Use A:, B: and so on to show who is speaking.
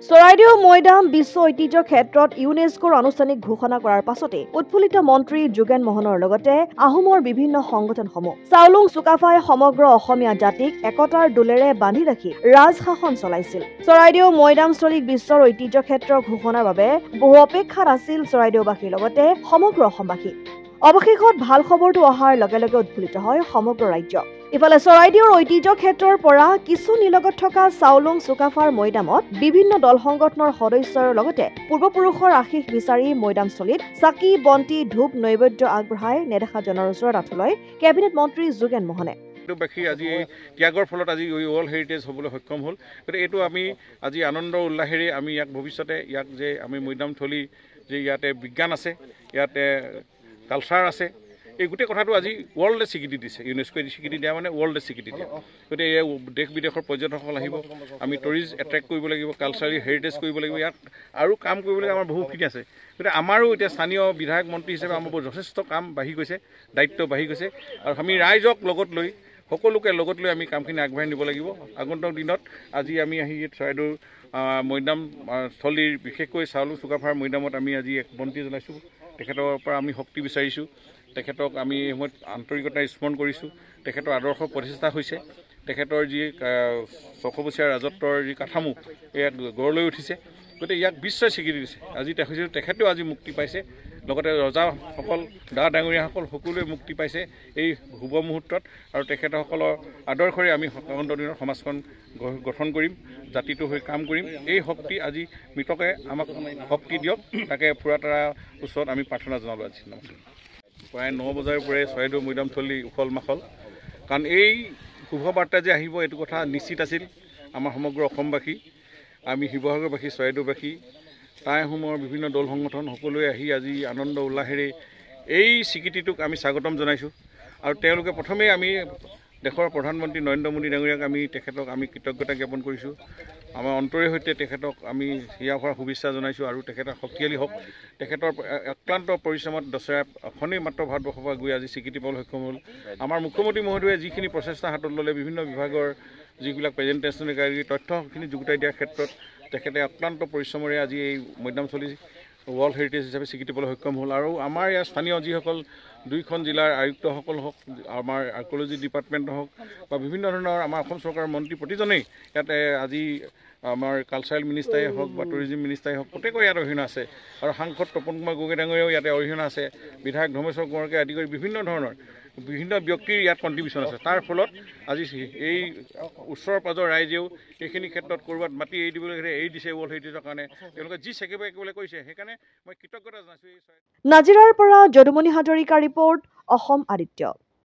A: চৰাইদেউ মৈদাম বিশ্ব ঐতিহ্য ক্ষেত্ৰত ইউনেস্কোৰ আনুষ্ঠানিক ঘোষণা কৰাৰ পাছতে উৎফুল্লিত মন্ত্ৰী যোগেন মোহনৰ লগতে আহোমৰ বিভিন্ন সংগঠনসমূহ চাওলুং চুকাফাই সমগ্ৰ অসমীয়া জাতিক একতাৰ দোলেৰে বান্ধি ৰাখি ৰাজশাসন চলাইছিল। চৰাইদেউ মৈদামস্থলীক বিশ্বৰ ঐতিহ্য ক্ষেত্ৰ ঘোষণাৰ বাবে বহু অপেক্ষাত আছিল চৰাইদেউবাসীৰ লগতে সমগ্ৰ অসমবাসী। অৱশেষত ভাল খবৰটো অহাৰ লগে লগে উৎফুল্লিত হয় সমগ্ৰ ৰাজ্য। ইফালে চৰাইদেউৰ ঐতিহ্য ক্ষেত্ৰৰ পৰা কিছু নিলগত থকা চাওলুং চুকাফাৰ মৈদামত বিভিন্ন দল সংগঠনৰ সদস্যৰ লগতে পূৰ্বপুৰুষৰ আশীষ বিচাৰি মৈদামস্থলীত চাকি বন্তি ধূপ নৈবেদ্য আগবঢ়াই নেদেখাজনৰ ওচৰত আঁঠুলৈ কেবিনেট মন্ত্ৰী যোগেন মোহনে।
B: আজি ত্যাগৰ ফলত আজি ৱৰ্ল্ড হেৰিটেজ হ'বলৈ সক্ষম হ'ল। গতিকে এইটো আমি আজি আনন্দ উল্লাহেৰে আমি ইয়াক ভৱিষ্যতে ইয়াক যে আমি মৈদামথলী যে ইয়াতে বিজ্ঞান আছে, ইয়াতে কালচাৰ আছে, এই গোটেই কথাটো আজি ৱৰ্ল্ডে স্বীকৃতি দিছে। ইউনেস্কোৱে স্বীকৃতি দিয়া মানে ৱৰ্ল্ডে স্বীকৃতি দিয়া। গতিকে এই দেশ বিদেশৰ পৰ্যটকসকল আহিব, আমি টুৰিষ্ট এট্ৰেক্ট কৰিব লাগিব, কালচাৰেল হেৰিটেজ কৰিব লাগিব, ইয়াত আৰু কাম কৰিবলগীয়া আমাৰ বহুখিনি আছে। গতিকে আমাৰো এতিয়া স্থানীয় বিধায়ক মন্ত্ৰী হিচাপে আমাৰ যথেষ্ট কাম বাঢ়ি গৈছে, দায়িত্ব বাঢ়ি গৈছে, আৰু আমি ৰাইজক লগত লৈ সকলোকে লগত লৈ আমি কামখিনি আগবঢ়াই নিব লাগিব। আগন্তুক দিনত আজি আমি আহি চৰাইদেউ মৈদাম স্থলীৰ বিশেষকৈ চাওলুং চুকাফাৰ মৈদামত আমি আজি এক বন্তি জ্বলাইছোঁ। তেখেতৰ পৰা আমি শক্তি বিচাৰিছোঁ, তেখেতক আমি এই সময়ত আন্তৰিকতা স্মৰণ কৰিছোঁ। তেখেতৰ আদৰ্শ প্ৰতিষ্ঠা হৈছে, তেখেতৰ যি ৬০০ বছৰীয়া ৰাজত্বৰ যি কাঠামো ইয়াক গঢ় লৈ উঠিছে। গতিকে ইয়াক বিশ্বই স্বীকৃতি দিছে। আজি তেখেতেও আজি মুক্তি পাইছে, লগতে ৰজাসকল ডা ডাঙৰীয়াসকল সকলোৱে মুক্তি পাইছে এই শুভ মুহূৰ্তত, আৰু তেখেতসকলৰ আদৰ্শৰে আমি আগন্তুক দিনত সমাজখন গঠন কৰিম, জাতিটোৰ হৈ কাম কৰিম। এই শক্তি আজি মৃতকে আমাক শক্তি দিয়ক, তাকে পুৰাতাৰা ওচৰত আমি প্ৰাৰ্থনা জনালোঁ। আজি প্ৰায় ৯ বজাৰ পৰাই চৰাইদেউ মৈদামথলী উখল মাখল, কাৰণ এই শুভ বাৰ্তা যে আহিব এইটো কথা নিশ্চিত আছিল আমাৰ সমগ্ৰ অসমবাসী, আমি শিৱসাগৰবাসী, চৰাইদেউবাসী, টাই আহোমৰ বিভিন্ন দল সংগঠন সকলোৱে আহি আজি আনন্দ উল্লাহেৰে এই স্বীকৃতিটোক আমি স্বাগতম জনাইছোঁ। আৰু তেওঁলোকে প্ৰথমেই আমি দেশৰ প্ৰধানমন্ত্ৰী নৰেন্দ্ৰ মোদী ডাঙৰীয়াক তেখেতক আমি কৃতজ্ঞতা জ্ঞাপন কৰিছোঁ। আমাৰ অন্তৰৰ সৈতে তেখেতক আমি হিয়া ভৰা শুভেচ্ছা জনাইছোঁ, আৰু তেখেতৰ শক্তিশালী হওক। তেখেতৰ অক্লান্ত পৰিশ্ৰমত দচৰা এখনেই মাত্ৰ ভাৰতবৰ্ষৰ পৰা গৈ আজি স্বীকৃতি পাবলৈ সক্ষম হ'ল। আমাৰ মুখ্যমন্ত্ৰী মহোদয়ে যিখিনি প্ৰচেষ্টা হাতত ল'লে, বিভিন্ন বিভাগৰ যিবিলাক প্ৰেজেণ্টেশ্যনকাৰী তথ্যখিনি যুগুতাই দিয়াৰ ক্ষেত্ৰত তেখেতে অক্লান্ত পৰিশ্ৰমেৰে আজি এই মৈদামথলী ৱৰ্ল্ড হেৰিটেজ হিচাপে স্বীকৃতি পাবলৈ সক্ষম হ'ল। আৰু আমাৰ ইয়াৰ স্থানীয় যিসকল 2খন জিলাৰ আয়ুক্তসকল হওক, আমাৰ আৰ্ক'লজি ডিপাৰ্টমেণ্ট হওক, বা বিভিন্ন ধৰণৰ আমাৰ অসম চৰকাৰৰ মন্ত্ৰী প্ৰতিজনেই ইয়াতে আজি আমাৰ কালচাৰেল মিনিষ্টাৰে হওক বা টুৰিজিম মিনিষ্টাৰে হওক, প্ৰত্যেকৰে ইয়াত অৰিহণা আছে। আৰু সাংসদ তপন কুমাৰ গগৈ ডাঙৰীয়াও ইয়াতে অৰিহণা আছে, বিধায়ক ধৰ্মেশ্বৰ কোঁৱৰকে আদি কৰি বিভিন্ন ধৰণৰ বিভিন্ন ব্যক্তিৰ ইয়াত কণ্ট্ৰিবিউশ্যন আছে। তাৰ ফলত আজি এই ওচৰ পাজৰ ৰাইজেও এইখিনি ক্ষেত্ৰত ক'ৰবাত মাটি এৰি দিবলৈ এৰি দিছে ৱৰ্ল্ড হেৰিটেজৰ কাৰণে, তেওঁলোকে যি একেবাৰে কৰিছে, সেইকাৰণে মই কৃতজ্ঞতা জনাইছোঁ।
A: নাজিৰাৰ পৰা যদুমণি হাজৰিকা ৰিপৰ্ট, অসম আদিত্য।